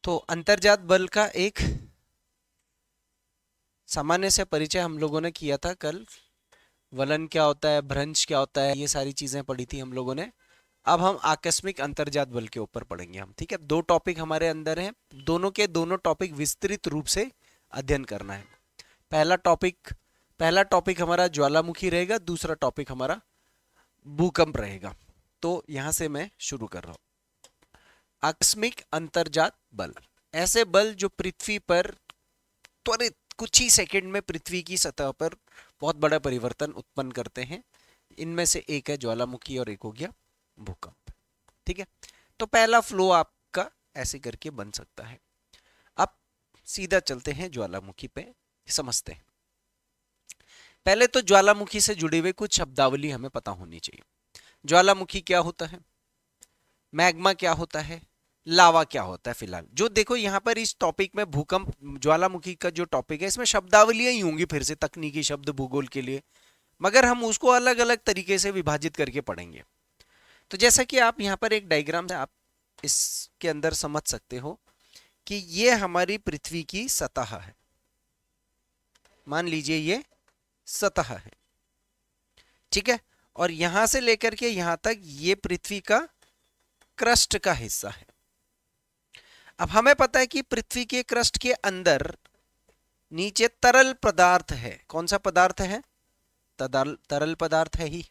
तो अंतर्जात बल का एक सामान्य से परिचय हम लोगों ने किया था कल। वलन क्या होता है, भ्रंश क्या होता है, ये सारी चीजें पढ़ी थी हम लोगों ने। अब हम आकस्मिक अंतर्जात बल के ऊपर पढ़ेंगे हम, ठीक है। दो टॉपिक हमारे अंदर हैं, दोनों के दोनों टॉपिक विस्तृत रूप से अध्ययन करना है। पहला टॉपिक हमारा ज्वालामुखी रहेगा, दूसरा टॉपिक हमारा भूकंप रहेगा। तो यहां से मैं शुरू कर रहा हूं। आकस्मिक अंतर्जात बल ऐसे बल जो पृथ्वी पर त्वरित कुछ ही सेकंड में पृथ्वी की सतह पर बहुत बड़ा परिवर्तन उत्पन्न करते हैं। इनमें से एक है ज्वालामुखी और एक हो गया भूकंप, ठीक है। तो पहला फ्लो आपका ऐसे करके बन सकता है। अब सीधा चलते हैं ज्वालामुखी पे, समझते हैं। पहले तो ज्वालामुखी से जुड़े हुए कुछ शब्दावली हमें पता होनी चाहिए। ज्वालामुखी क्या होता है, मैग्मा क्या होता है, लावा क्या होता है। फिलहाल जो देखो यहाँ पर इस टॉपिक में भूकंप ज्वालामुखी का जो टॉपिक है, इसमें शब्दावलियां ही होंगी फिर से, तकनीकी शब्द भूगोल के लिए, मगर हम उसको अलग अलग तरीके से विभाजित करके पढ़ेंगे। तो जैसा कि आप यहाँ पर एक डायग्राम से आप इसके अंदर समझ सकते हो कि ये हमारी पृथ्वी की सतह है। मान लीजिए ये सतह है, ठीक है। और यहां से लेकर के यहां तक ये पृथ्वी का क्रस्ट का हिस्सा है। अब हमें पता है कि पृथ्वी के क्रस्ट के अंदर नीचे तरल पदार्थ है। कौन सा पदार्थ है, तरल पदार्थ है ही।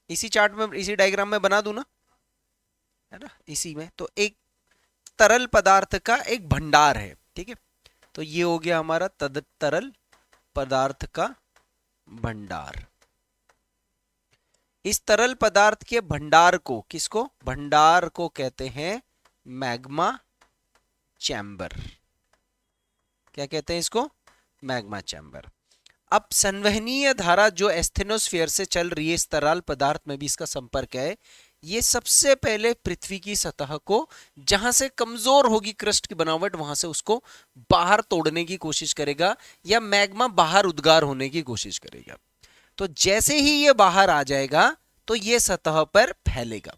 इसी चार्ट में, इसी डायग्राम में बना दूं ना, है ना, इसी में। तो एक तरल पदार्थ का एक भंडार है, ठीक है। तो ये हो गया हमारा तरल पदार्थ का भंडार। इस तरल पदार्थ के भंडार को, किसको, भंडार को कहते हैं मैग्मा चैम्बर। क्या कहते हैं इसको, मैग्मा चैम्बर। अब संवहनीय धारा जो एस्थेनोस्फीयर से चल रही है, इस तरल पदार्थ में भी इसका संपर्क है। ये सबसे पहले पृथ्वी की सतह को, जहां से कमजोर होगी क्रस्ट की बनावट, वहां से उसको बाहर तोड़ने की कोशिश करेगा, या मैग्मा बाहर उद्गार होने की कोशिश करेगा। तो जैसे ही ये बाहर आ जाएगा तो ये सतह पर फैलेगा।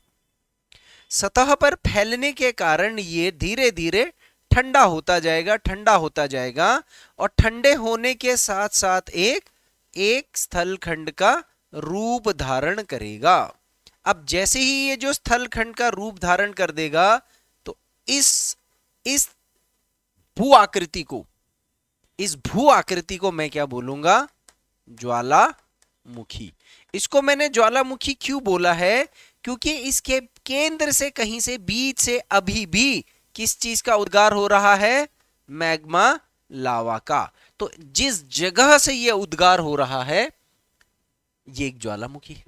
सतह पर फैलने के कारण ये धीरे धीरे ठंडा होता जाएगा, ठंडा होता जाएगा, और ठंडे होने के साथ साथ एक स्थल खंड का रूप धारण करेगा। अब जैसे ही ये जो स्थल खंड का रूप धारण कर देगा, तो इस भू आकृति को मैं क्या बोलूंगा, ज्वालामुखी। इसको मैंने ज्वालामुखी क्यों बोला है, क्योंकि इसके केंद्र से, कहीं से, बीच से अभी भी किस चीज का उद्गार हो रहा है, मैग्मा लावा का। तो जिस जगह से यह उद्गार हो रहा है, ये एक ज्वालामुखी है।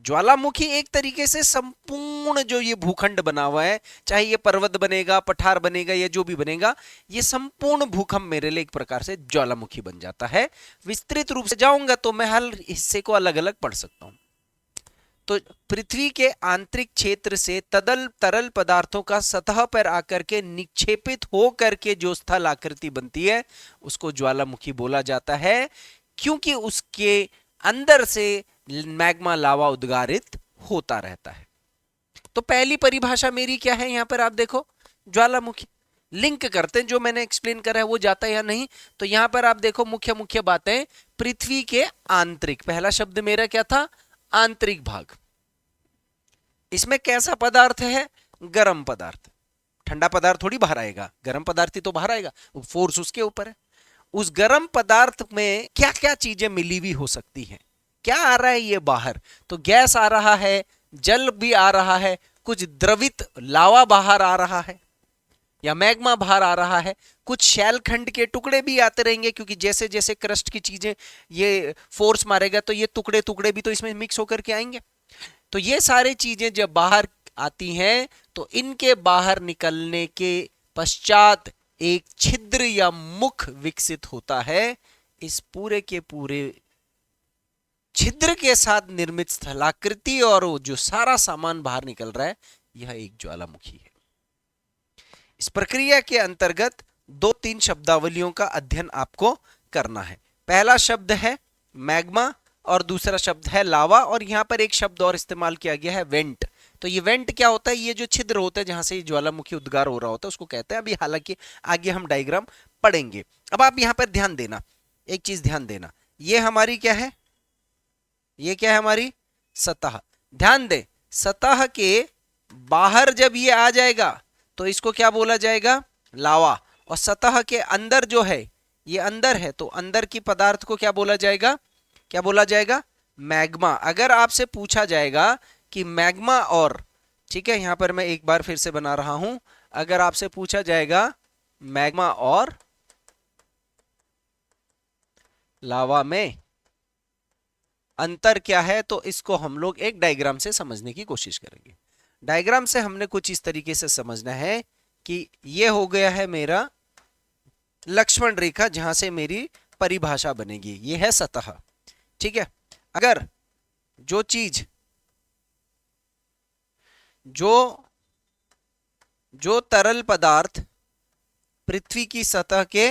ज्वालामुखी एक तरीके से संपूर्ण जो ये भूखंड बना हुआ है, चाहे ये पर्वत बनेगा, पठार बनेगा, या जो भी बनेगा, ये संपूर्ण भूखंड मेरे लिए एक प्रकार से ज्वालामुखी बन जाता है। विस्तृत रूप से जाऊंगा तो मैं हर हिस्से को अलग अलग पढ़ सकता हूं। तो पृथ्वी के आंतरिक क्षेत्र से तरल पदार्थों का सतह पर आकर के निक्षेपित हो करके जो स्थल आकृति बनती है, उसको ज्वालामुखी बोला जाता है, क्योंकि उसके अंदर से मैग्मा लावा उद्गारित होता रहता है। तो पहली परिभाषा मेरी क्या है, यहां पर आप देखो, ज्वालामुखी। लिंक करते हैं, जो मैंने एक्सप्लेन करा है वो जाता है या नहीं। तो यहां पर आप देखो मुख्य मुख्य बातें, पृथ्वी के आंतरिक, पहला शब्द मेरा क्या था, आंतरिक भाग। इसमें कैसा पदार्थ है, गर्म पदार्थ। ठंडा पदार्थ थोड़ी बाहर आएगा, गर्म पदार्थ ही तो बाहर आएगा, फोर्स उसके ऊपर है। उस गर्म पदार्थ में क्या क्या चीजें मिली हुई हो सकती हैं, क्या आ रहा है ये बाहर, तो गैस आ रहा है, जल भी आ रहा है, कुछ द्रवित लावा बाहर आ रहा है, या मैग्मा बाहर आ रहा है, कुछ शैल खंड के टुकड़े भी आते रहेंगे, क्योंकि जैसे जैसे क्रस्ट की चीजें ये फोर्स मारेगा तो ये टुकड़े टुकड़े भी तो इसमें मिक्स होकर के आएंगे। तो ये सारी चीजें जब बाहर आती हैं, तो इनके बाहर निकलने के पश्चात एक छिद्र या मुख विकसित होता है। इस पूरे के पूरे छिद्र के साथ निर्मित स्थलाकृति और जो सारा सामान बाहर निकल रहा है, यह एक ज्वालामुखी है। इस प्रक्रिया के अंतर्गत 2-3 शब्दावलियों का अध्ययन आपको करना है। पहला शब्द है मैग्मा और दूसरा शब्द है लावा, और यहां पर एक शब्द और इस्तेमाल किया गया है, वेंट। तो ये वेंट क्या होता है, ये जो छिद्र होता है जहां से ज्वालामुखी उद्गार हो रहा होता है उसको कहते हैं। अभी हालांकि आगे हम डायग्राम पढ़ेंगे। अब आप यहां पर ध्यान देना, एक चीज ध्यान देना, ये हमारी क्या है, ये क्या है हमारी सतह। ध्यान दे, सतह के बाहर जब ये आ जाएगा तो इसको क्या बोला जाएगा, लावा। और सतह के अंदर जो है, ये अंदर है, तो अंदर की पदार्थ को क्या बोला जाएगा, क्या बोला जाएगा, मैग्मा। अगर आपसे पूछा जाएगा कि मैग्मा और, ठीक है, यहां पर मैं एक बार फिर से बना रहा हूं, अगर आपसे पूछा जाएगा मैग्मा और लावा में अंतर क्या है, तो इसको हम लोग एक डायग्राम से समझने की कोशिश करेंगे। डायग्राम से हमने कुछ इस तरीके से समझना है कि ये हो गया है मेरा लक्ष्मण रेखा, जहां से मेरी परिभाषा बनेगी, ये है सतह। ठीक है, अगर जो चीज जो तरल पदार्थ पृथ्वी की सतह के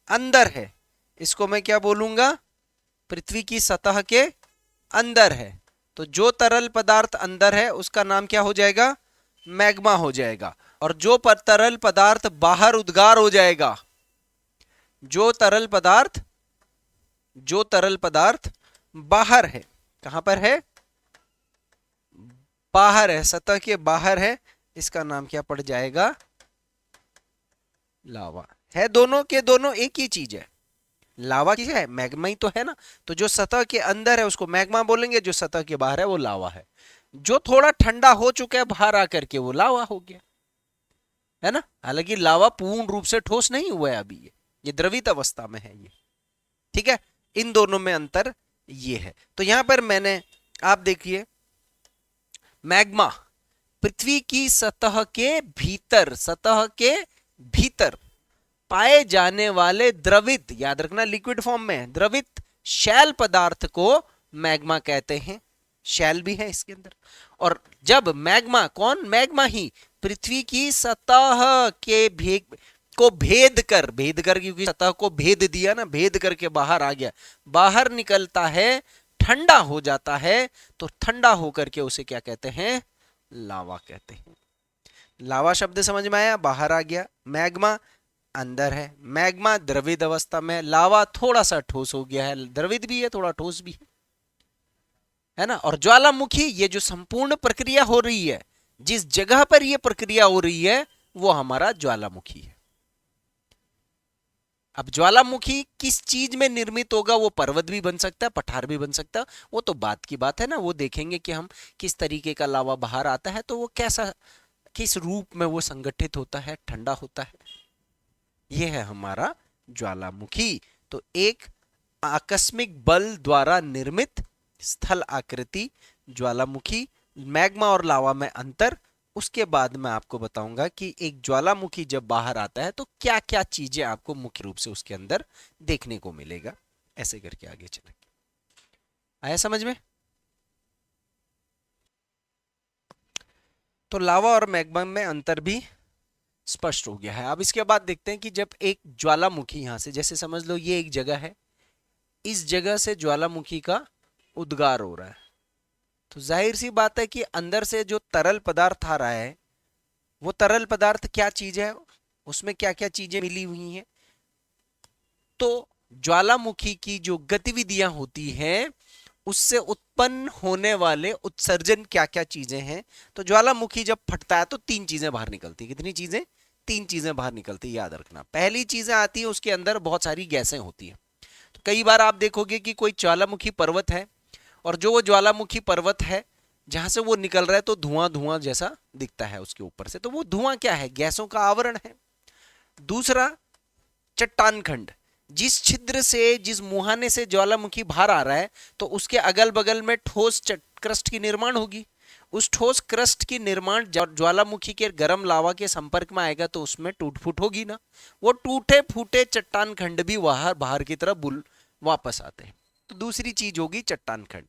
अंदर है, इसको मैं क्या बोलूंगा, पृथ्वी की सतह के अंदर है, तो जो तरल पदार्थ अंदर है उसका नाम क्या हो जाएगा, मैग्मा हो जाएगा। और जो तरल पदार्थ बाहर उद्गार हो जाएगा, जो तरल पदार्थ बाहर है, कहां पर है, बाहर है, सतह के बाहर है, इसका नाम क्या पड़ जाएगा, लावा। है दोनों के दोनों एक ही चीज है, लावा की है, मैग्मा ही तो है ना। तो जो सतह के अंदर है उसको मैग्मा बोलेंगे, जो सतह के बाहर है वो लावा है। जो थोड़ा ठंडा हो चुका है बाहर आकर के वो लावा हो गया, है ना। हालांकि लावा पूर्ण रूप से ठोस नहीं हुआ है अभी, ये द्रवित अवस्था में है ये। ठीक है, इन दोनों में अंतर ये है। तो यहां पर मैंने, आप देखिए, मैग्मा पृथ्वी की सतह के भीतर पाए जाने वाले द्रवित, याद रखना लिक्विड फॉर्म में, द्रवित शैल पदार्थ को मैग्मा कहते हैं। शैल भी है इसके अंदर। और जब मैग्मा, कौन, मैग्मा ही पृथ्वी की सतह के भेद कर, क्योंकि सतह को भेद दिया ना, भेद करके बाहर आ गया, बाहर निकलता है, ठंडा हो जाता है, तो ठंडा होकर के उसे क्या कहते हैं, लावा कहते हैं। लावा शब्द समझ में आया, बाहर आ गया। मैग्मा अंदर है, मैग्मा द्रवित अवस्था में, लावा थोड़ा सा ठोस हो गया है, द्रवित भी है थोड़ा ठोस भी है ना। और ज्वालामुखी, ये जो संपूर्ण प्रक्रिया हो रही है, जिस जगह पर ये प्रक्रिया हो रही है वो हमारा ज्वालामुखी है। अब ज्वालामुखी किस चीज में निर्मित होगा, वो पर्वत भी बन सकता है, पठार भी बन सकता है, वो तो बात की बात है ना, वो देखेंगे कि हम किस तरीके का लावा बाहर आता है, तो वो कैसा, किस रूप में वो संगठित होता है, ठंडा होता है। यह है हमारा ज्वालामुखी। तो एक आकस्मिक बल द्वारा निर्मित स्थल आकृति ज्वालामुखी, मैग्मा और लावा में अंतर। उसके बाद मैं आपको बताऊंगा कि एक ज्वालामुखी जब बाहर आता है तो क्या क्या चीजें आपको मुख्य रूप से उसके अंदर देखने को मिलेगा। ऐसे करके आगे चलेंगे। आया समझ में? तो लावा और मैग्मा में अंतर भी स्पष्ट हो गया है। अब इसके बाद देखते हैं कि जब एक ज्वालामुखी, यहां से जैसे समझ लो ये एक जगह है, इस जगह से ज्वालामुखी का उद्गार हो रहा है, तो जाहिर सी बात है कि अंदर से जो तरल पदार्थ आ रहा है, वो तरल पदार्थ क्या चीज है, उसमें क्या क्या चीजें मिली हुई हैं। तो ज्वालामुखी की जो गतिविधियां होती हैं उससे उत्पन्न होने वाले उत्सर्जन क्या क्या चीजें हैं। तो ज्वालामुखी जब फटता है तो तीन चीजें बाहर निकलती, कितनी चीजें, तीन चीजें बाहर निकलती, याद रखना। पहली चीजें आती है, उसके अंदर बहुत सारी गैसें होती हैं। तो कई बार आप देखोगे कि कोई ज्वालामुखी पर्वत है, और जो वो ज्वालामुखी पर्वत है जहां से वो निकल रहा है तो धुआं धुआं जैसा दिखता है उसके ऊपर से, तो वो धुआं क्या है, गैसों का आवरण है। दूसरा, चट्टान खंड, जिस छिद्र से, जिस मुहाने से ज्वालामुखी बाहर आ रहा है, तो उसके अगल बगल में ठोस क्रस्ट की निर्माण होगी। उस ठोस क्रस्ट की निर्माण ज्वालामुखी के गर्म लावा के संपर्क में आएगा तो उसमें टूट फूट होगी ना, वो टूटे फूटे चट्टान खंड भी बाहर की तरफ वापस आते हैं। तो दूसरी चीज होगी चट्टान खंड।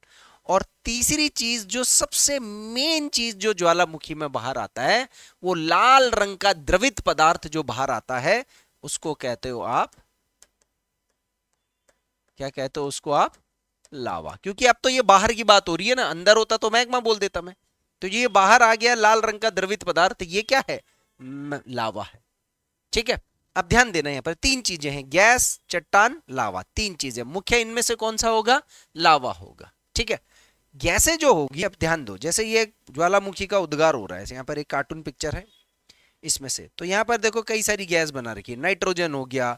और तीसरी चीज, जो सबसे मेन चीज जो ज्वालामुखी में बाहर आता है, वो लाल रंग का द्रवित पदार्थ जो बाहर आता है, उसको कहते हो आप, क्या कहते हो उसको आप, लावा। क्योंकि अब तो ये बाहर की बात हो रही है ना, अंदर होता तो मैग्मा बोल देता मैं, तो ये बाहर आ गया लाल रंग का द्रवित पदार्थ, ये क्या है? लावा है। ठीक है, अब ध्यान देना, यहां पर तीन चीजें हैं, गैस, चट्टान, लावा, तीन चीजें। मुख्य इनमें से कौन सा होगा? लावा होगा। ठीक है, गैसें जो होगी, अब ध्यान दो, जैसे ये ज्वालामुखी का उद्गार हो रहा है, यहाँ पर एक कार्टून पिक्चर है इसमें से, तो यहाँ पर देखो कई सारी गैस बना रखी है, नाइट्रोजन हो गया,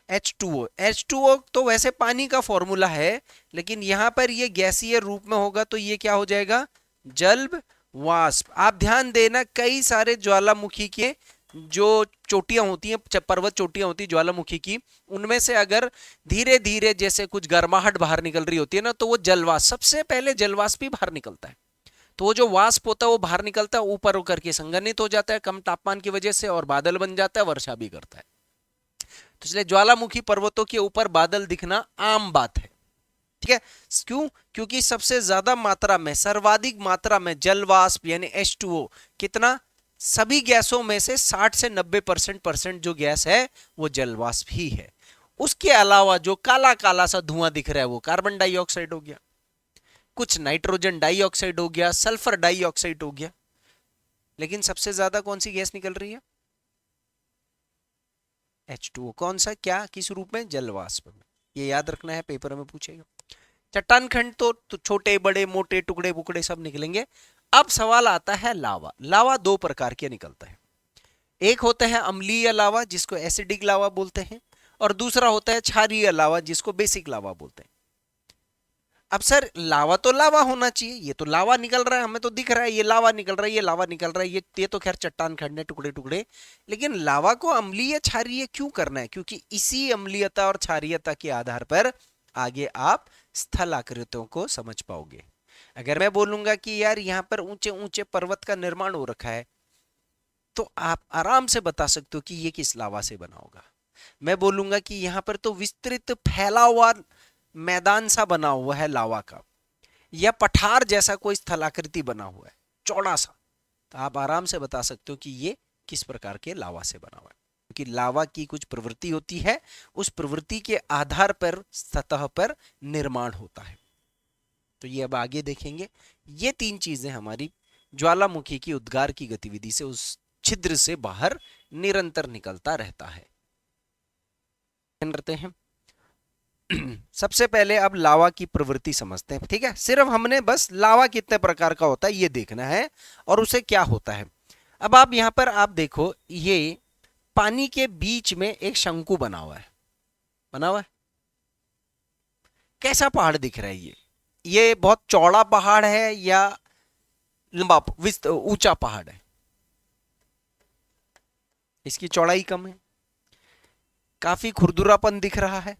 H2O। H2O तो वैसे पानी का फॉर्मूला है, लेकिन यहां पर ये गैसीय रूप में होगा तो ये क्या हो जाएगा? जल वाष्प। आप ध्यान देना, कई सारे ज्वालामुखी के जो चोटियां होती हैं, पर्वत चोटियां होती है ज्वालामुखी की, उनमें से अगर धीरे धीरे जैसे कुछ गर्माहट बाहर निकल रही होती है ना, तो वो जलवाष्प, सबसे पहले जलवाष्प ही बाहर निकलता है। तो वो जो वाष्प होता है वो बाहर निकलता है, ऊपर होकर के संघनित हो जाता है कम तापमान की वजह से, और बादल बन जाता है, वर्षा भी करता है। तो इसलिए ज्वालामुखी पर्वतों के ऊपर बादल दिखना आम बात है। ठीक है, क्यों? क्योंकि सबसे ज्यादा मात्रा में, सर्वाधिक मात्रा में जलवाष्प यानी H2O, कितना? सभी गैसों में से 60 से 90% जो गैस है वो जलवाष्प ही है। उसके अलावा जो काला काला सा धुआं दिख रहा है वो कार्बन डाइऑक्साइड हो गया, कुछ नाइट्रोजन डाइऑक्साइड हो गया, सल्फर डाइऑक्साइड हो गया। लेकिन सबसे ज्यादा कौन सी गैस निकल रही है? H2O। कौन सा, क्या, किस रूप में? जलवाष्प में। ये याद रखना है, पेपर में पूछेगा। चट्टान खंड तो छोटे बड़े मोटे टुकड़े बुकड़े सब निकलेंगे। अब सवाल आता है लावा। लावा दो प्रकार के निकलता है, एक होता है अम्लीय लावा जिसको एसिडिक लावा बोलते हैं, और दूसरा होता है क्षारीय लावा जिसको बेसिक लावा बोलते हैं। अब सर लावा तो लावा होना चाहिए, ये तो लावा निकल रहा है, हमें तो दिख रहा है ये लावा निकल रहा है, ये लावा निकल रहा है, ये तो खैर चट्टान खंड है टुकड़े टुकड़े, लेकिन लावा को अम्लीय क्षारीय क्यों करना है? क्योंकि इसी अम्लीयता और क्षारीयता के आधार पर आगे आप स्थल आकृतियों को समझ पाओगे। अगर मैं बोलूंगा कि यार यहाँ पर ऊंचे ऊंचे पर्वत का निर्माण हो रखा है, तो आप आराम से बता सकते हो कि ये किस लावा से बना होगा। मैं बोलूंगा कि यहाँ पर तो विस्तृत फैला हुआ मैदान सा बना हुआ है लावा का, या पठार जैसा कोई स्थलाकृति बना हुआ है चौड़ा सा, तो आप आराम से बता सकते हो कि ये किस प्रकार के लावा से बना हुआ है। क्योंकि लावा की कुछ प्रवृत्ति होती है, उस प्रवृत्ति के आधार पर सतह पर निर्माण होता है। तो ये अब आगे देखेंगे। ये तीन चीजें हमारी ज्वालामुखी की उद्गार की गतिविधि से उस छिद्र से बाहर निरंतर निकलता रहता है। करते हैं सबसे पहले अब लावा की प्रवृत्ति समझते हैं। ठीक है, सिर्फ हमने बस लावा कितने प्रकार का होता है ये देखना है और उसे क्या होता है। अब आप यहां पर आप देखो, ये पानी के बीच में एक शंकु बना हुआ है, बना हुआ है। कैसा पहाड़ दिख रहा है ये बहुत चौड़ा पहाड़ है या लंबा ऊंचा पहाड़ है? इसकी चौड़ाई कम है, काफी खुरदुरापन दिख रहा है।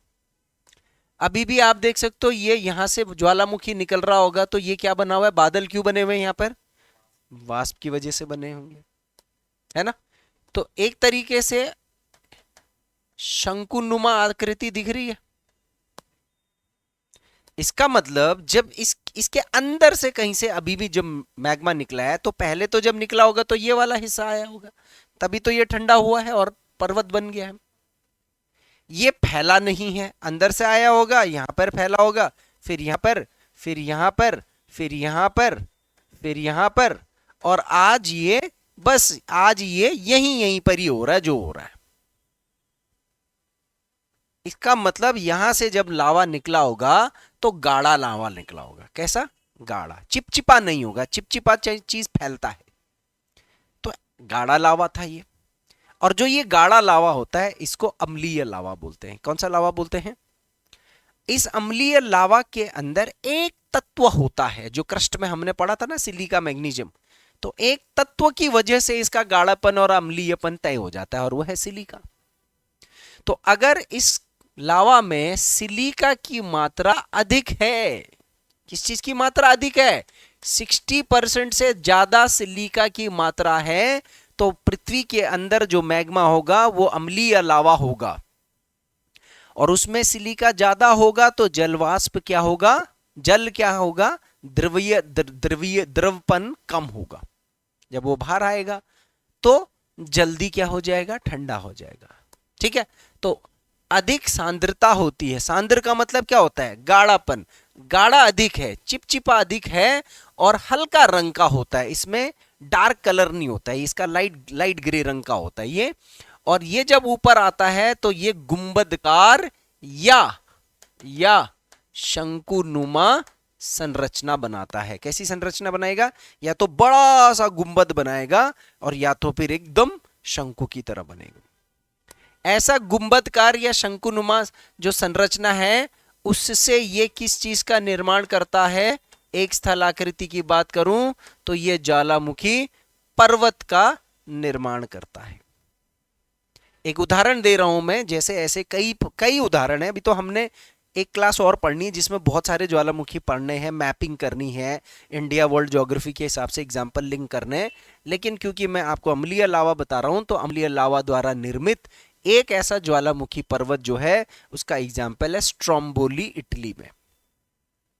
अभी भी आप देख सकते हो ये यहां से ज्वालामुखी निकल रहा होगा, तो ये क्या बना हुआ है? बादल क्यों बने हुए हैं यहाँ पर? वाष्प की वजह से बने होंगे, है ना। तो एक तरीके से शंकुनुमा आकृति दिख रही है। इसका मतलब जब इसके अंदर से कहीं से अभी भी जब मैग्मा निकला है, तो पहले तो जब निकला होगा तो ये वाला हिस्सा आया होगा, तभी तो ये ठंडा हुआ है और पर्वत बन गया है। ये फैला नहीं है, अंदर से आया होगा, यहां पर फैला होगा, फिर यहां पर, फिर यहां पर, फिर यहां पर, फिर यहां पर, और आज ये बस आज ये यहीं पर ही हो रहा है जो हो रहा है। इसका मतलब यहां से जब लावा निकला होगा तो गाढ़ा लावा निकला होगा। कैसा? गाढ़ा, चिपचिपा नहीं होगा, चिपचिपा चीज फैलता है, तो गाढ़ा लावा था ये। और जो ये गाढ़ा लावा होता है इसको अम्लीय लावा बोलते हैं। कौन सा लावा बोलते हैं? इस अम्लीय लावा के अंदर एक तत्व होता है जो क्रस्ट में हमने पढ़ा था ना, सिलिका मैग्नीशियम। तो एक तत्व की वजह से इसका गाढ़ापन और अम्लीयपन तय हो जाता है और वह है सिलिका। तो अगर इस लावा में सिलिका की मात्रा अधिक है, किस चीज की मात्रा अधिक है? 60% से ज्यादा सिलिका की मात्रा है, तो पृथ्वी के अंदर जो मैग्मा होगा वो अम्लीय लावा होगा, और उसमें सिलिका ज्यादा होगा तो जलवाष्प क्या होगा? जल क्या होगा? द्रवीय द्रवपन कम होगा। जब वो बाहर आएगा तो जल्दी क्या हो जाएगा? ठंडा हो जाएगा। ठीक है, तो अधिक सांद्रता होती है। सांद्र का मतलब क्या होता है? गाढ़ापन। गाढ़ा अधिक है, चिपचिपा अधिक है और हल्का रंग का होता है, इसमें डार्क कलर नहीं होता है, इसका लाइट लाइट ग्रे रंग का होता है ये। और ये जब ऊपर आता है तो ये गुंबदकार या शंकुनुमा संरचना बनाता है। कैसी संरचना बनाएगा? या तो बड़ा सा गुंबद बनाएगा और या तो फिर एकदम शंकु की तरह बनेगा। ऐसा गुंबदकार या शंकुनुमा जो संरचना है उससे ये किस चीज का निर्माण करता है? एक स्थलाकृति की बात करूं तो ये ज्वालामुखी पर्वत का निर्माण करता है। एक उदाहरण दे रहा हूं मैं, जैसे ऐसे कई कई उदाहरण है। अभी तो हमने एक क्लास और पढ़नी है जिसमें बहुत सारे ज्वालामुखी पढ़ने हैं, मैपिंग करनी है, इंडिया वर्ल्ड ज्योग्राफी के हिसाब से एग्जाम्पल लिंक करने हैं। लेकिन क्योंकि मैं आपको अम्लीय लावा बता रहा हूं तो अम्लीय लावा द्वारा निर्मित एक ऐसा ज्वालामुखी पर्वत जो है उसका एग्जाम्पल है स्ट्रोम्बोली, इटली में।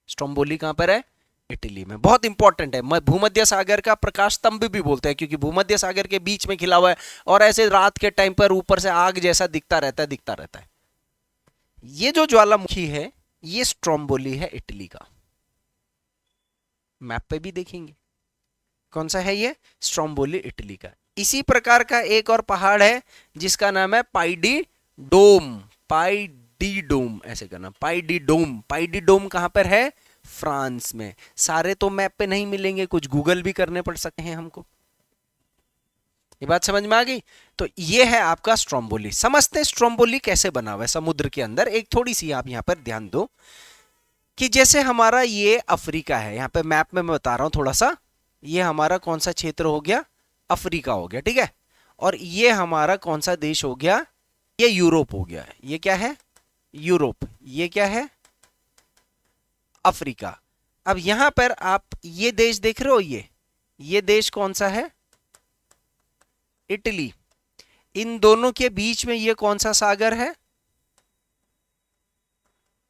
स्ट्रोम्बोली कहां पर है? इटली में। बहुत इंपॉर्टेंट है। भूमध्य सागर का प्रकाश स्तंभ भी बोलते हैं क्योंकि भूमध्य सागर के बीच में खिला हुआ है और ऐसे रात के टाइम पर ऊपर से आग जैसा दिखता रहता है। ये जो ज्वालामुखी है ये स्ट्रोम्बोली है, इटली का। मैप पे भी देखेंगे कौन सा है ये, स्ट्रोम्बोली इटली का। इसी प्रकार का एक और पहाड़ है जिसका नाम है पाइडी डोम। पाइडी डोम ऐसे करना, पाइडी डोम। पाइडी डोम कहां पर है? फ्रांस में। सारे तो मैप पे नहीं मिलेंगे, कुछ गूगल भी करने पड़ सकते हैं हमको। ये बात समझ में आ गई? तो ये है आपका स्ट्रोम्बोली। समझते हैं स्ट्रोम्बोली कैसे बना हुआ है समुद्र के अंदर। एक थोड़ी सी आप यहां पर ध्यान दो कि जैसे हमारा ये अफ्रीका है, यहां पे मैप में मैं बता रहा हूं थोड़ा सा, ये हमारा कौन सा क्षेत्र हो गया? अफ्रीका हो गया, ठीक है। और ये हमारा कौन सा देश हो गया? ये यूरोप हो गया। ये क्या है? यूरोप। ये क्या है? अफ्रीका। अब यहां पर आप ये देश देख रहे हो, ये देश कौन सा है? इटली। इन दोनों के बीच में ये कौन सा सागर है?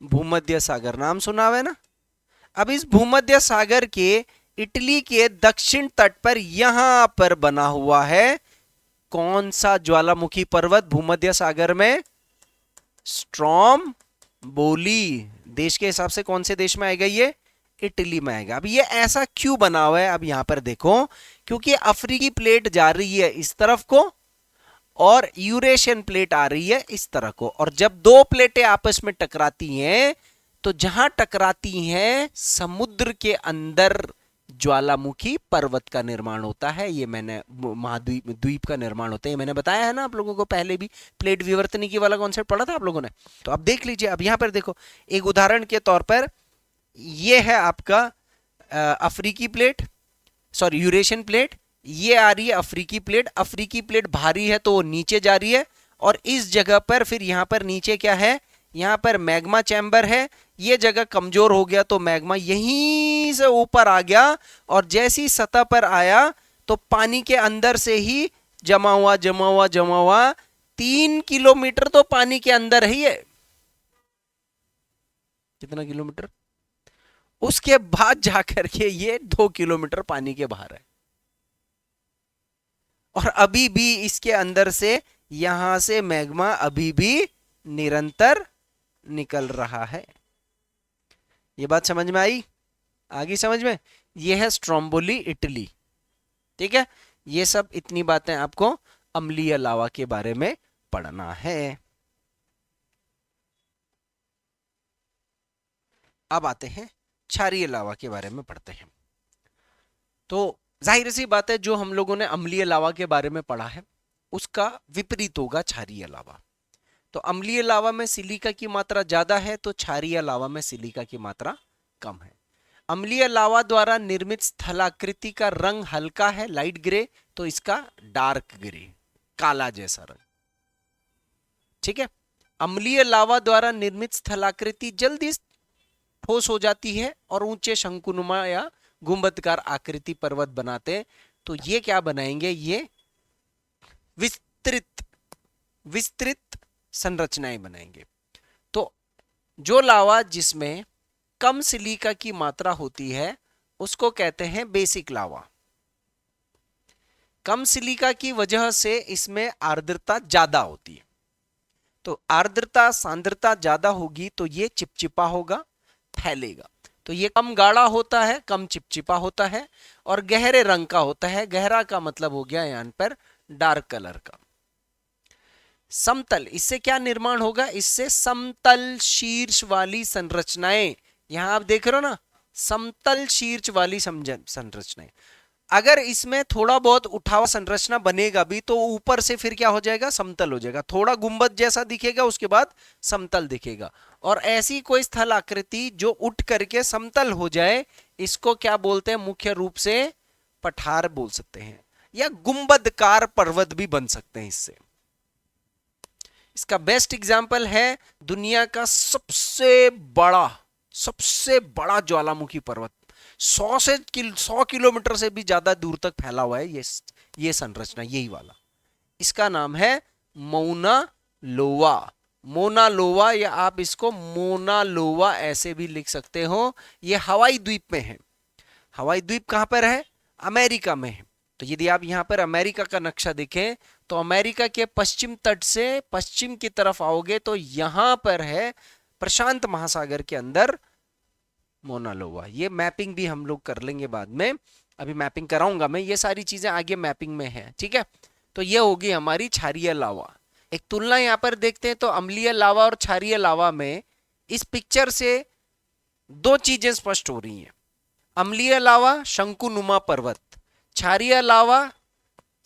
भूमध्य सागर। नाम सुना हुआ है ना? अब इस भूमध्य सागर के इटली के दक्षिण तट पर यहां पर बना हुआ है कौन सा ज्वालामुखी पर्वत भूमध्य सागर में? स्ट्रोम्बोली। देश के हिसाब से कौन से देश में आएगा ये? इटली में आएगा। अब ये ऐसा क्यों बना हुआ है? अब यहां पर देखो, क्योंकि अफ्रीकी प्लेट जा रही है इस तरफ को और यूरेशियन प्लेट आ रही है इस तरह को, और जब दो प्लेटें आपस में टकराती हैं तो जहां टकराती हैं समुद्र के अंदर ज्वालामुखी पर्वत का निर्माण होता है। ये मैंने महाद्वीप द्वीप का निर्माण होता है, ये मैंने बताया है ना आप लोगों को पहले भी। प्लेट विवर्तनिकी वाला कॉन्सेप्ट पढ़ा था आप लोगों ने, तो अब देख लीजिए। अब यहां पर देखो, एक उदाहरण के तौर पर ये है आपका अफ्रीकी प्लेट, सॉरी यूरेशियन प्लेट। ये आ रही है अफ्रीकी प्लेट। अफ्रीकी प्लेट भारी है तो वो नीचे जा रही है, और इस जगह पर फिर यहां पर नीचे क्या है? यहां पर मैग्मा चैम्बर है। ये जगह कमजोर हो गया तो मैग्मा यहीं से ऊपर आ गया, और जैसी सतह पर आया तो पानी के अंदर से ही जमा हुआ 3 किलोमीटर तो पानी के अंदर ही है। कितना किलोमीटर? उसके बाद जाकर के ये 2 किलोमीटर पानी के बाहर है, और अभी भी इसके अंदर से यहां से मैग्मा अभी भी निरंतर निकल रहा है। ये बात समझ में आई? आगे समझ में? ये है स्ट्रोम्बोली इटली, ठीक है। ये सब इतनी बातें आपको अम्लीय लावा के बारे में पढ़ना है। अब आते हैं क्षारीय लावा के बारे में पढ़ते हैं। तो जाहिर सी बात है, जो हम लोगों ने अम्लीय लावा के बारे में पढ़ा है उसका विपरीत होगा क्षारीय लावा। तो अम्लीय लावा में सिलिका की मात्रा ज्यादा है, तो क्षारीय लावा में सिलिका की मात्रा कम है। अम्लीय लावा द्वारा निर्मित स्थलाकृति का रंग हल्का है, लाइट ग्रे, तो इसका डार्क ग्रे, काला जैसा रंग, ठीक है। अम्लीय लावा द्वारा निर्मित स्थलाकृति जल्दी ठोस हो जाती है और ऊंचे शंकुनुमा या गुंबदकार आकृति पर्वत बनाते हैं। तो ये क्या बनाएंगे? ये विस्तृत संरचनाएं बनाएंगे। तो जो लावा जिसमें कम सिलिका की मात्रा होती है उसको कहते हैं बेसिक लावा। कम सिलिका की वजह से इसमें आर्द्रता ज्यादा होती है, तो आर्द्रता सांद्रता ज्यादा होगी तो ये चिपचिपा होगा, फैलेगा। तो ये कम गाढ़ा होता है, कम चिपचिपा होता है और गहरे रंग का होता है। गहरा का मतलब हो गया यहां पर डार्क कलर का। समतल, इससे क्या निर्माण होगा? इससे समतल शीर्ष वाली संरचनाएं, यहां आप देख रहे हो ना, समतल शीर्ष वाली संरचनाएं। अगर इसमें थोड़ा बहुत उठा हुआ संरचना बनेगा भी तो ऊपर से फिर क्या हो जाएगा? समतल हो जाएगा। थोड़ा गुंबद जैसा दिखेगा, उसके बाद समतल दिखेगा। और ऐसी कोई स्थल आकृति जो उठ करके समतल हो जाए, इसको क्या बोलते हैं? मुख्य रूप से पठार बोल सकते हैं, या गुंबदकार पर्वत भी बन सकते हैं इससे। इसका बेस्ट एग्जाम्पल है दुनिया का सबसे बड़ा ज्वालामुखी पर्वत, 100 किलोमीटर से भी ज्यादा दूर तक फैला हुआ है ये संरचना, यही वाला। इसका नाम है मौना लोवा। मोना लोवा, या आप इसको मोना लोवा ऐसे भी लिख सकते हो। ये हवाई द्वीप में है। हवाई द्वीप कहां पर है? अमेरिका में है। तो यदि आप यहां पर अमेरिका का नक्शा देखें तो अमेरिका के पश्चिम तट से पश्चिम की तरफ आओगे तो यहां पर है प्रशांत महासागर के अंदर मोना लोवा। ये मैपिंग भी हम लोग कर लेंगे बाद में, अभी मैपिंग कराऊंगा मैं, ये सारी चीजें आगे मैपिंग में है, ठीक है। तो ये होगी हमारी क्षारीय लावा। एक तुलना यहां पर देखते हैं तो अम्लीय लावा और क्षारीय लावा में इस पिक्चर से दो चीजें स्पष्ट हो रही हैं। अम्लीय लावा शंकुनुमा पर्वत, क्षारीय लावा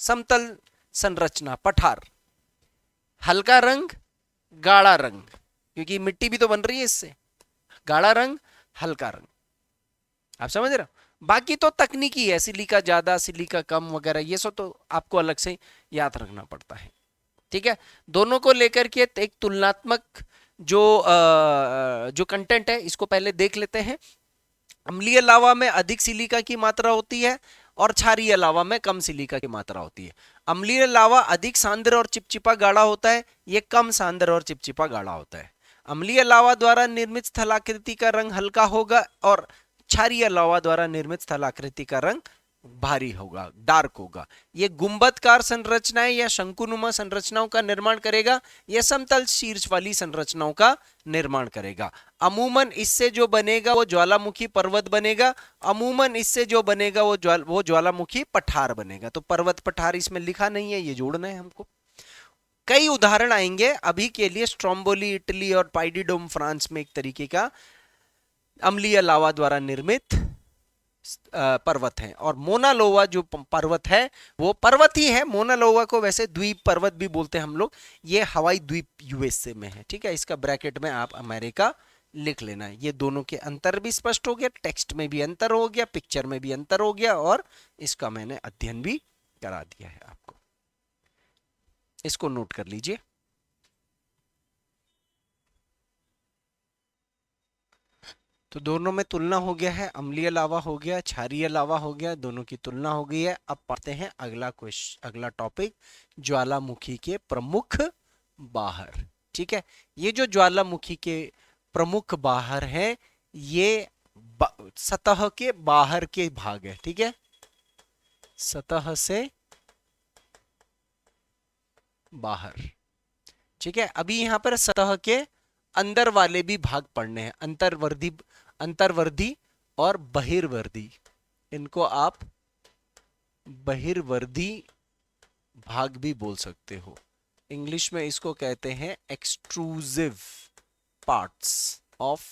समतल संरचना पठार। हल्का रंग, गाढ़ा रंग, क्योंकि मिट्टी भी तो बन रही है इससे। गाढ़ा रंग, हल्का रंग, आप समझ रहे हो। बाकी तो तकनीकी है, सिलिका ज्यादा सिलिका कम वगैरह, ये सब तो आपको अलग से याद रखना पड़ता है, ठीक है। दोनों को लेकर के एक तुलनात्मक जो कंटेंट है इसको पहले देख लेते हैं। अम्लीय लावा में अधिक सिलिका की मात्रा होती है और क्षारीय लावा में कम सिलिका की मात्रा होती है। अम्लीय लावा अधिक सांद्र और चिपचिपा गाढ़ा होता है, ये कम सांद्र और चिपचिपा गाढ़ा होता है। अम्लीय लावा द्वारा निर्मित स्थलाकृति का रंग हल्का होगा और क्षारीय लावा द्वारा निर्मित स्थलाकृति का रंग भारी होगा, डार्क होगा। ये गुंबदकार संरचनाएं या शंकुनुमा संरचनाओं का निर्माण करेगा, यह समतल शीर्ष वाली संरचनाओं का निर्माण करेगा। अमूमन इससे जो बनेगा वो ज्वालामुखी पर्वत बनेगा, अमूमन इससे जो बनेगा वो ज्वालामुखी पठार बनेगा। तो पर्वत पठार इसमें लिखा नहीं है, ये जोड़ना है हमको। कई उदाहरण आएंगे, अभी के लिए स्ट्रोम्बोली इटली और पाइडीडोम फ्रांस में एक तरीके का अम्लीय लावा द्वारा निर्मित पर्वत है। और मोना लोवा जो पर्वत है वो पर्वत ही है। मोना लोवा को वैसे द्वीप पर्वत भी बोलते हैं हम लोग। ये हवाई द्वीप यूएसए में है, ठीक है। इसका ब्रैकेट में आप अमेरिका लिख लेना है। ये दोनों के अंतर भी स्पष्ट हो गया, टेक्स्ट में भी अंतर हो गया, पिक्चर में भी अंतर हो गया, और इसका मैंने अध्ययन भी करा दिया है आपको। इसको नोट कर लीजिए। तो दोनों में तुलना हो गया है, अम्लीय लावा हो गया, क्षारीय लावा हो गया, दोनों की तुलना हो गई है। अब पढ़ते हैं अगला टॉपिक, ज्वालामुखी के प्रमुख बाहर, ठीक है। ये जो ज्वालामुखी के प्रमुख बाहर है ये सतह के बाहर के भाग है, ठीक है। सतह से बाहर, ठीक है। अभी यहां पर सतह के अंदर वाले भी भाग पढ़ने हैं, अंतर्वर्धी और बहिर्वर्धी। इनको आप बहिर्वर्धी भाग भी बोल सकते हो। इंग्लिश में इसको कहते हैं एक्सट्रूसिव पार्ट्स ऑफ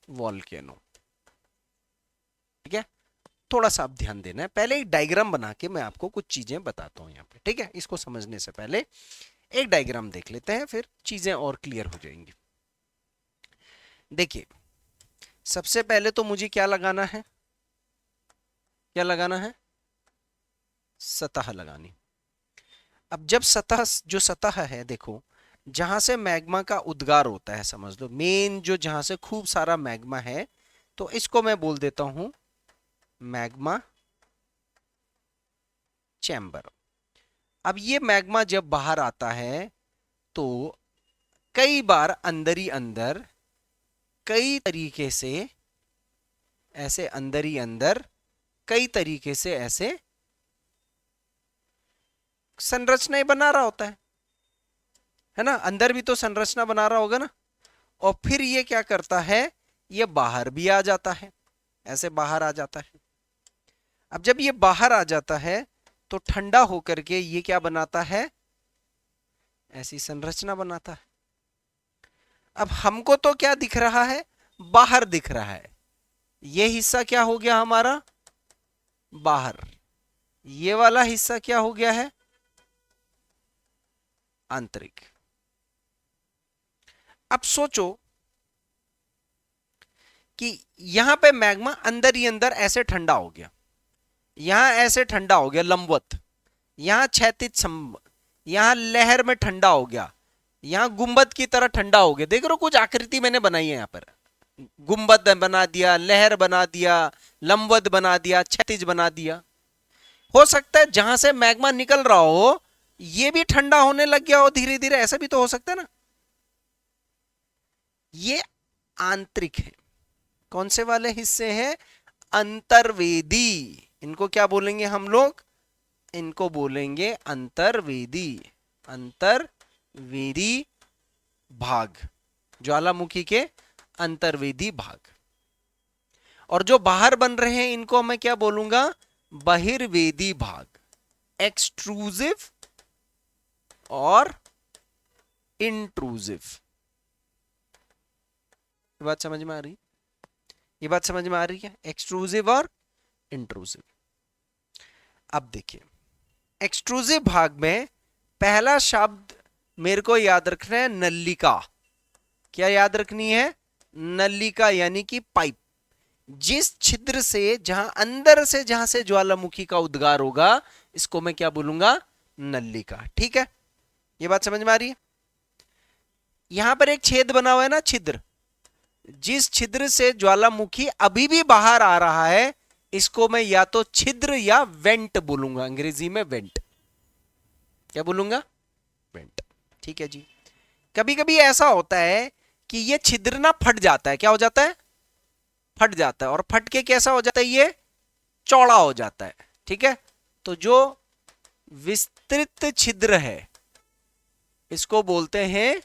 वॉल्केनो, ठीक है। थोड़ा सा आप ध्यान देना है। पहले एक डायग्राम बना के मैं आपको कुछ चीजें बताता हूं यहाँ पे, ठीक है। इसको समझने से पहले एक डायग्राम देख लेते हैं, फिर चीजें और क्लियर हो जाएंगी। देखिए, सबसे पहले तो मुझे क्या लगाना है, सतह लगानी। अब जब जो सतह है, देखो जहां से मैग्मा का उद्गार होता है, समझ लो मेन जो जहां से खूब सारा मैग्मा है, तो इसको मैं बोल देता हूं मैग्मा चैम्बर। अब ये मैग्मा जब बाहर आता है तो कई बार अंदर ही अंदर कई तरीके से ऐसे अंदर ही अंदर कई तरीके से ऐसे संरचनाएं बना रहा होता है ना। अंदर भी तो संरचना बना रहा होगा ना। और फिर ये क्या करता है, ये बाहर भी आ जाता है। ऐसे बाहर आ जाता है। अब जब ये बाहर आ जाता है तो ठंडा होकर के ये क्या बनाता है, ऐसी संरचना बनाता है। अब हमको तो क्या दिख रहा है, बाहर दिख रहा है। ये हिस्सा क्या हो गया हमारा, बाहर। ये वाला हिस्सा क्या हो गया है, आंतरिक। अब सोचो कि यहां पे मैग्मा अंदर ही अंदर ऐसे ठंडा हो गया, यहां ऐसे ठंडा हो गया लंबवत, यहां क्षैतिज, यहां लहर में ठंडा हो गया, यहां गुंबद की तरह ठंडा हो गया। देख रहे हो कुछ आकृति मैंने बनाई है, यहां पर गुंबद बना दिया, लहर बना दिया, लंबवत बना दिया, क्षैतिज बना दिया। हो सकता है जहां से मैग्मा निकल रहा हो ये भी ठंडा होने लग गया हो धीरे धीरे, ऐसा भी तो हो सकता है ना। ये आंतरिक है। कौन से वाले हिस्से हैं, अंतर्वेदी। इनको क्या बोलेंगे हम लोग, इनको बोलेंगे अंतर्वेदी, अंतर्वेदी भाग, ज्वालामुखी के अंतर्वेदी भाग। और जो बाहर बन रहे हैं इनको मैं क्या बोलूंगा, बहिर्वेदी भाग, एक्सट्रूसिव और इंट्रूसिव। ये बात समझ में आ रही, ये बात समझ में आ रही है, एक्सट्रूसिव और इंट्रूसिव। अब देखिए एक्सट्रूसिव भाग में पहला शब्द मेरे को याद रखना है, नलिका। क्या याद रखनी है, नलिका यानी कि पाइप। जिस छिद्र से, जहां अंदर से, जहां से ज्वालामुखी का उद्गार होगा इसको मैं क्या बोलूंगा, नलिका। ठीक है, ये बात समझ में आ रही है। यहां पर एक छेद बना हुआ है ना, छिद्र, जिस छिद्र से ज्वालामुखी अभी भी बाहर आ रहा है इसको मैं या तो छिद्र या वेंट बोलूंगा, अंग्रेजी में वेंट। क्या बोलूंगा, वेंट। ठीक है जी। कभी कभी ऐसा होता है कि ये छिद्र ना फट जाता है, क्या हो जाता है, फट जाता है, और फट के कैसा हो जाता है, ये चौड़ा हो जाता है। ठीक है, तो जो विस्तृत छिद्र है इसको बोलते हैं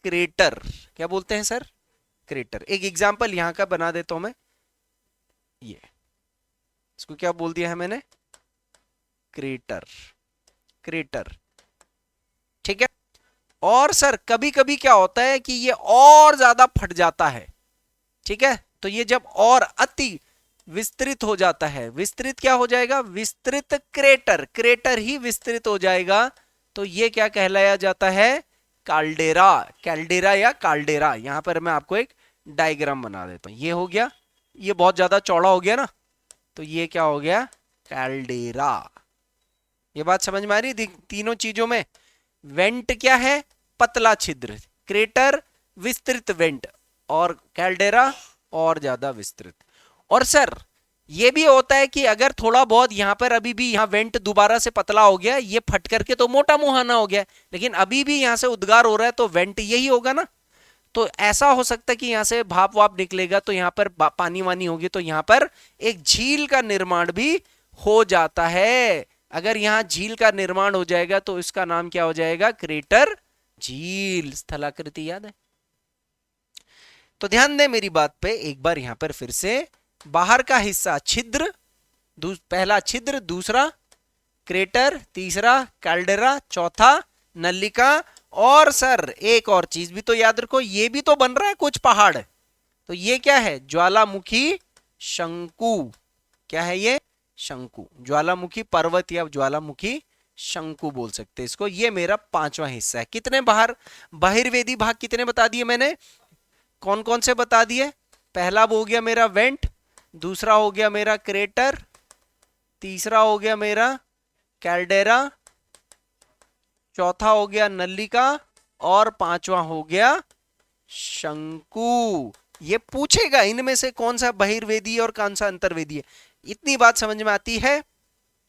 क्रेटर। क्या बोलते हैं सर, क्रेटर। एक एग्जांपल यहां का बना देता हूं मैं, ये इसको क्या बोल दिया है मैंने, क्रेटर, क्रेटर। ठीक है, और सर कभी कभी क्या होता है कि ये और ज्यादा फट जाता है। ठीक है, तो ये जब और अति विस्तृत हो जाता है, विस्तृत क्या हो जाएगा, विस्तृत क्रेटर, क्रेटर ही विस्तृत हो जाएगा, तो ये क्या कहलाया जाता है, काल्डेरा, कैल्डेरा या काल्डेरा। यहां पर मैं आपको एक डायग्राम बना देता हूं, ये हो गया, ये बहुत ज्यादा चौड़ा हो गया ना, तो ये क्या हो गया, कैल्डेरा। ये बात समझ में आ रही, तीनों चीजों में। वेंट क्या है, पतला छिद्र, क्रेटर विस्तृत वेंट, और कैल्डेरा और ज्यादा विस्तृत। और सर ये भी होता है कि अगर थोड़ा बहुत यहां पर अभी भी यहाँ वेंट दोबारा से पतला हो गया, ये फट करके तो मोटा मुहाना हो गया, लेकिन अभी भी यहां से उद्गार हो रहा है, तो वेंट यही होगा ना। तो ऐसा हो सकता है कि यहां से भाप वाप निकलेगा, तो यहां पर पानी वानी होगी, तो यहां पर एक झील का निर्माण भी हो जाता है। अगर यहां झील का निर्माण हो जाएगा तो इसका नाम क्या हो जाएगा, क्रेटर झील। स्थलाकृति याद है, तो ध्यान दें मेरी बात पे एक बार। यहां पर फिर से बाहर का हिस्सा छिद्र, पहला छिद्र, दूसरा क्रेटर, तीसरा कैल्डेरा, चौथा नलिका, और सर एक और चीज भी तो याद रखो, ये भी तो बन रहा है कुछ पहाड़, तो ये क्या है, ज्वालामुखी शंकु। क्या है ये, शंकु, ज्वालामुखी पर्वत या ज्वालामुखी शंकु बोल सकते हैं इसको। ये मेरा पांचवा हिस्सा है। कितने बाहर, बहिर्वेदी भाग कितने बता दिए मैंने, कौन कौन से बता दिए, पहला हो गया मेरा वेंट, दूसरा हो गया मेरा क्रेटर, तीसरा हो गया मेरा कैल्डेरा, चौथा हो गया नलिका, और पांचवा हो गया शंकु। ये पूछेगा इनमें से कौन सा बहिर्वेदी और कौन सा अंतर्वेदी है। इतनी बात समझ में आती है,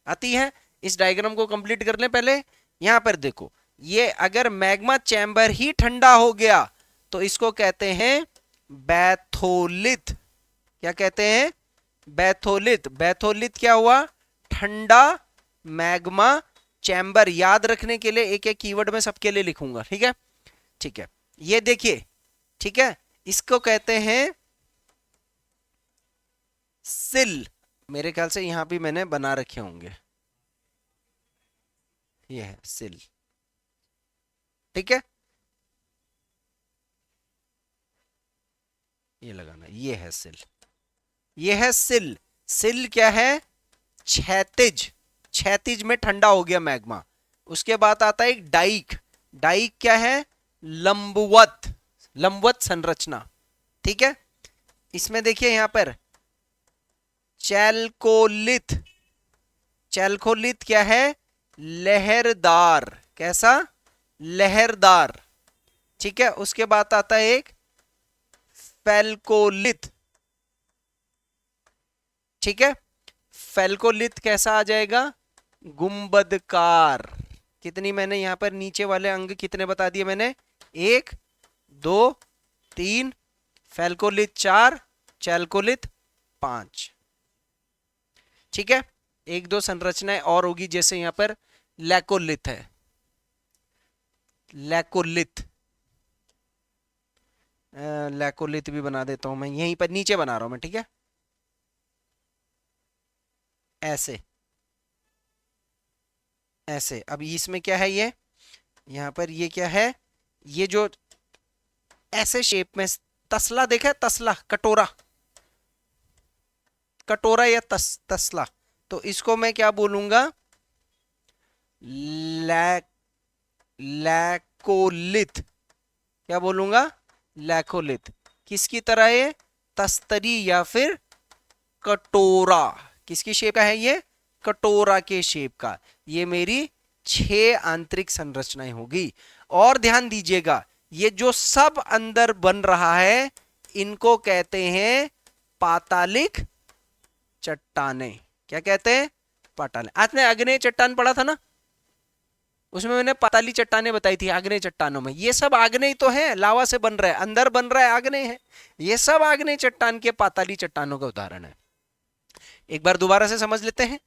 आती है। इस डायग्राम को कंप्लीट कर लें पहले। यहां पर देखो, ये अगर मैग्मा चैम्बर ही ठंडा हो गया तो इसको कहते हैं बैथोलिथ। क्या कहते हैं, बैथोलिथ। बैथोलिथ क्या हुआ, ठंडा मैग्मा चैम्बर। याद रखने के लिए एक एक कीवर्ड में सबके लिए लिखूंगा, ठीक है, ठीक है। ये देखिए, ठीक है, इसको कहते हैं सिल, मेरे ख्याल से यहां भी मैंने बना रखे होंगे, ये है सिल, ठीक है, ये लगाना, ये है सिल, ये है सिल। सिल क्या है? क्षैतिज, क्षैतिज में ठंडा हो गया मैग्मा। उसके बाद आता है एक डाइक, डाइक क्या है? लंबवत, लंबवत संरचना, ठीक है। इसमें देखिए यहां पर चैल्कोलिथ, चैल्कोलिथ क्या है? लहरदार, कैसा? लहरदार, ठीक है। उसके बाद आता है एक फेल्कोलिथ, ठीक है। फेल्कोलिथ कैसा आ जाएगा? गुंबदकार। कितनी मैंने यहां पर नीचे वाले अंग कितने बता दिए मैंने? 1 2 3, फेल्कोलिथ 4, चैल्कोलिथ 5, ठीक है। एक दो संरचनाएं और होगी, जैसे यहां पर लैकोलिथ है, लैकोलिथ, लैकोलिथ भी बना देता हूं मैं, यहीं पर नीचे बना रहा हूं मैं, ठीक है, ऐसे ऐसे। अब इसमें क्या है? ये यहां पर ये क्या है? ये जो ऐसे शेप में तसला देखा है, तसला, कटोरा, कटोरा या तसला, तो इसको मैं क्या बोलूंगा? लैक लैकोलिथ, क्या बोलूंगा? लैकोलिथ। किसकी तरह है? तस्तरी या फिर कटोरा। किसकी शेप का है ये? कटोरा के शेप का। ये मेरी 6 आंतरिक संरचनाएं होगी। और ध्यान दीजिएगा, ये जो सब अंदर बन रहा है इनको कहते हैं पातालिक चट्टाने। क्या कहते हैं? पातालिक। आपने आग्नेय चट्टान पढ़ा था ना, उसमें मैंने पाताली चट्टाने बताई थी। आग्नेय चट्टानों में ये सब आग्नेय तो है, लावा से बन रहा है, अंदर बन रहा है आग्नेय है, ये सब आग्नेय चट्टान के पाताली चट्टानों का उदाहरण है। एक बार दोबारा से समझ लेते हैं,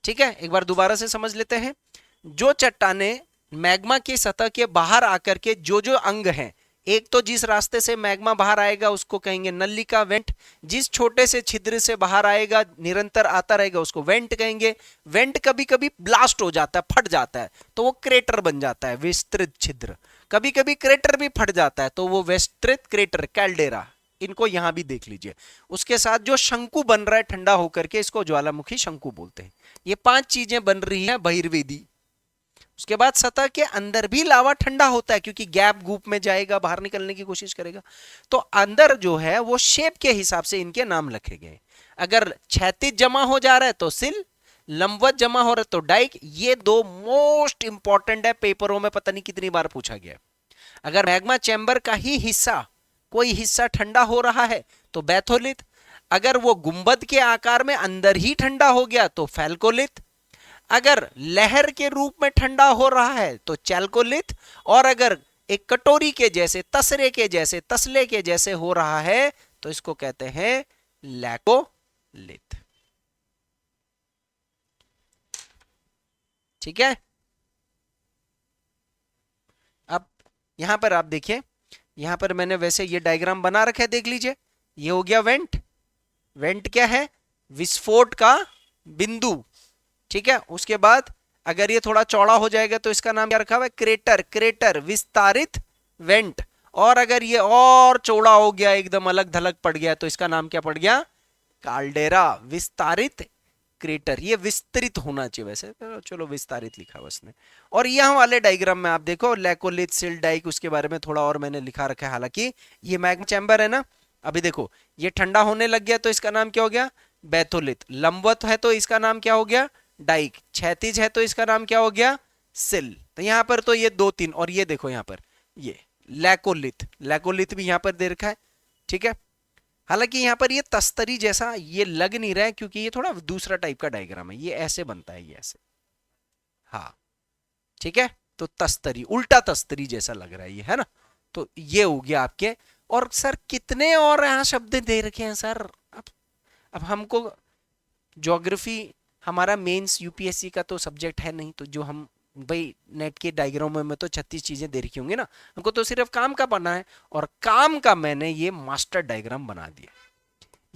ठीक है, एक बार दोबारा से समझ लेते हैं। जो चट्टाने मैग्मा की सतह के बाहर आकर के जो जो अंग हैं, एक तो जिस रास्ते से मैग्मा बाहर आएगा उसको कहेंगे नलिका, वेंट। जिस छोटे से छिद्र से बाहर आएगा, निरंतर आता रहेगा, उसको वेंट कहेंगे। वेंट कभी कभी ब्लास्ट हो जाता है, फट जाता है, तो वो क्रेटर बन जाता है, विस्तृत छिद्र। कभी कभी क्रेटर भी फट जाता है, तो वो विस्तृत क्रेटर, कैल्डेरा। इनको यहां भी देख लीजिए। उसके साथ जो शंकु बन रहा है ठंडा होकर के, इसको ज्वालामुखी शंकु बोलते हैं। ये 5 चीजें बन रही हैं बहिर्वेदी। उसके बाद सतह के अंदर भी लावा ठंडा होता है, क्योंकि गैप गूप में जाएगा, बाहर निकलने की कोशिश करेगा, तो अंदर जो है वो शेप के हिसाब से इनके नाम रखे गए। अगर क्षैतिज जमा हो जा रहा है तो सिल, लंबवत जमा हो रहा है तो डाइक। ये 2 मोस्ट इंपॉर्टेंट है, पेपरों में पता नहीं कितनी बार पूछा गया। अगर मैग्मा चैम्बर का ही हिस्सा, कोई हिस्सा ठंडा हो रहा है तो बैथोलिथ। अगर वो गुंबद के आकार में अंदर ही ठंडा हो गया तो फैल्कोलिथ। अगर लहर के रूप में ठंडा हो रहा है तो चैल्कोलिथ। और अगर एक कटोरी के जैसे, तसरे के जैसे, तसले के जैसे हो रहा है तो इसको कहते हैं लैकोलिथ, ठीक है। अब यहां पर आप देखिए, यहां पर मैंने वैसे ये डायग्राम बना रखा है, देख लीजिए। ये हो गया वेंट। वेंट क्या है? विस्फोट का बिंदु, ठीक है। उसके बाद अगर ये थोड़ा चौड़ा हो जाएगा तो इसका नाम क्या रखा हुआ है? क्रेटर, क्रेटर, विस्तारित वेंट। और अगर ये और चौड़ा हो गया, एकदम अलग धलक पड़ गया, तो इसका नाम क्या पड़ गया? काल्डेरा, विस्तारित क्रेटर। ये विस्तृत होना चाहिए वैसे, चलो विस्तारित लिखा उसने। और यहां वाले डायग्राम में आप देखो लैकोलिथ, सिल, डाइक, उसके बारे में थोड़ा और मैंने लिखा रखा है। हालांकि ये मैग्मा चैम्बर है ना, अभी देखो ये ठंडा होने लग गया तो इसका नाम क्या हो गया? बैथोलिथ। लंबवत है तो इसका नाम क्या हो गया? डाइक। क्षैतिज है तो इसका नाम क्या हो गया? सिल। तो यहां पर तो ये 2 3, और ये देखो यहां पर ये लैकोलिथ, लैकोलिथ भी यहां पर दे रखा है, ठीक है। हालांकि यहां पर ये तस्तरी जैसा ये लग नहीं रहा है, क्योंकि ये थोड़ा दूसरा टाइप का डायग्राम है, ये ऐसे बनता है, ये ऐसे, हाँ, ठीक है। तो तस्तरी, उल्टा तस्तरी जैसा लग रहा है ये, है ना। तो ये हो गया आपके। और सर कितने और यहाँ शब्द दे रखे हैं सर। अब हमको ज्योग्राफी, हमारा मेंस यूपीएससी का तो सब्जेक्ट है नहीं, तो जो हम भाई नेट के डायग्रामों में तो 36 चीजें दे रखी होंगी ना, हमको तो सिर्फ काम का पढ़ना है। और काम का मैंने ये मास्टर डायग्राम बना दिया।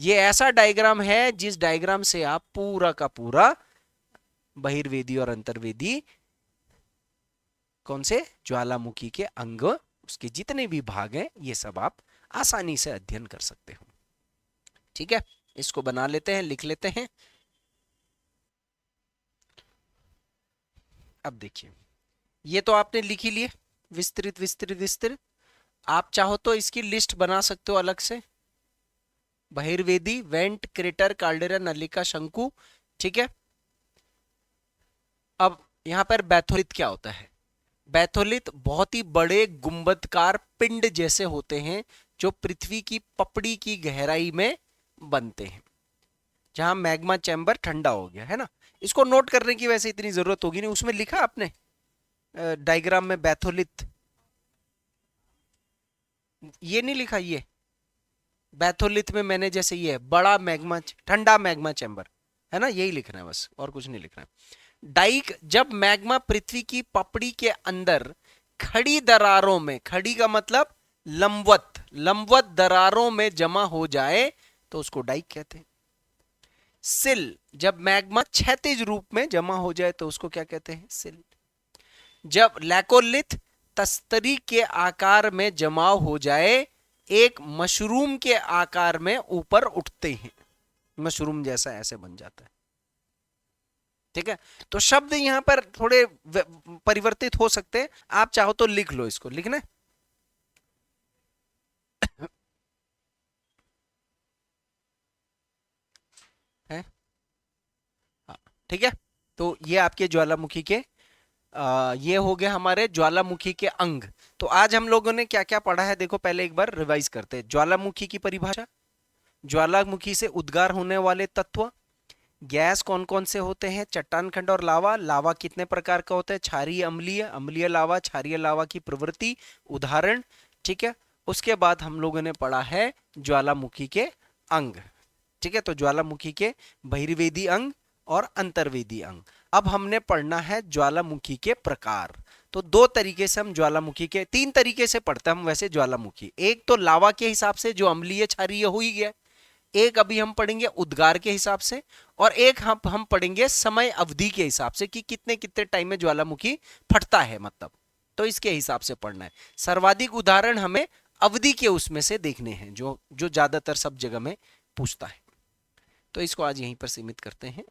ये ऐसा डायग्राम है जिस डायग्राम से आप पूरा का पूरा बहिर्वेदी और अंतर्वेदी कौन से ज्वालामुखी के अंग, उसके जितने भी भाग हैं, ये सब आप आसानी से अध्ययन कर सकते हो। ठीक है, इसको बना लेते हैं, लिख लेते हैं। अब देखिए, ये तो आपने लिख ही लिए, विस्तृत विस्तृत विस्तृत। आप चाहो तो इसकी लिस्ट बना सकते हो अलग से, बहिर्वेदी, वेंट, क्रेटर, कार्डेरा, नलिका, शंकु। ठीक है, अब यहां पर बैथोलिथ क्या होता है? बैथोलिथ बहुत ही बड़े गुंबदकार पिंड जैसे होते हैं जो पृथ्वी की पपड़ी की गहराई में बनते हैं, जहां मैग्मा चैम्बर ठंडा हो गया है ना। इसको नोट करने की वैसे इतनी जरूरत होगी नहीं, उसमें लिखा आपने डायग्राम में बैथोलिथ, ये नहीं लिखा? ये बैथोलिथ में मैंने जैसे ये बड़ा मैग्मा, ठंडा मैग्मा चैम्बर है ना, यही लिखना है बस, और कुछ नहीं लिखना है। डाइक, जब मैग्मा पृथ्वी की पपड़ी के अंदर खड़ी दरारों में, खड़ी का मतलब लंबवत, लंबवत दरारों में जमा हो जाए तो उसको डाइक कहते हैं। सिल, जब मैग्मा क्षैतिज रूप में जमा हो जाए तो उसको क्या कहते हैं? सिल। जब लैकोलिथ तस्तरी के आकार में जमाव हो जाए, एक मशरूम के आकार में ऊपर उठते हैं, मशरूम जैसा ऐसे बन जाता है। ठीक है, तो शब्द यहां पर थोड़े परिवर्तित हो सकते हैं, आप चाहो तो लिख लो, इसको लिखना है। ठीक है, तो ये आपके ज्वालामुखी के ये हो गए हमारे ज्वालामुखी के अंग। तो आज हम लोगों ने क्या क्या पढ़ा है, देखो पहले एक बार रिवाइज करते हैं। ज्वालामुखी की परिभाषा, ज्वालामुखी से उद्गार होने वाले तत्व, गैस कौन कौन से होते हैं, चट्टान खंड और लावा, लावा कितने प्रकार का होता है, क्षारीय अम्लीय, अम्लीय लावा, क्षारीय लावा की प्रवृत्ति, उदाहरण। ठीक है, उसके बाद हम लोगों ने पढ़ा है ज्वालामुखी के अंग। ठीक है, तो ज्वालामुखी के बहिर्वेदी अंग और अंतर्वेदी अंग। अब हमने पढ़ना है ज्वालामुखी के प्रकार। तो दो तरीके से हम ज्वालामुखी के, तीन तरीके से पढ़ते हैं हम वैसे ज्वालामुखी। एक तो लावा के हिसाब से जो अम्लीय क्षारीय हो ही गया, एक अभी हम पढ़ेंगे उद्गार के हिसाब से, और एक हम पढ़ेंगे समय अवधि के हिसाब से कि कितने कितने टाइम में ज्वालामुखी फटता है, मतलब तो इसके हिसाब से पढ़ना है। सर्वाधिक उदाहरण हमें अवधि के उसमें से देखने हैं, जो जो ज्यादातर सब जगह में पूछता है। तो इसको आज यहीं पर सीमित करते हैं।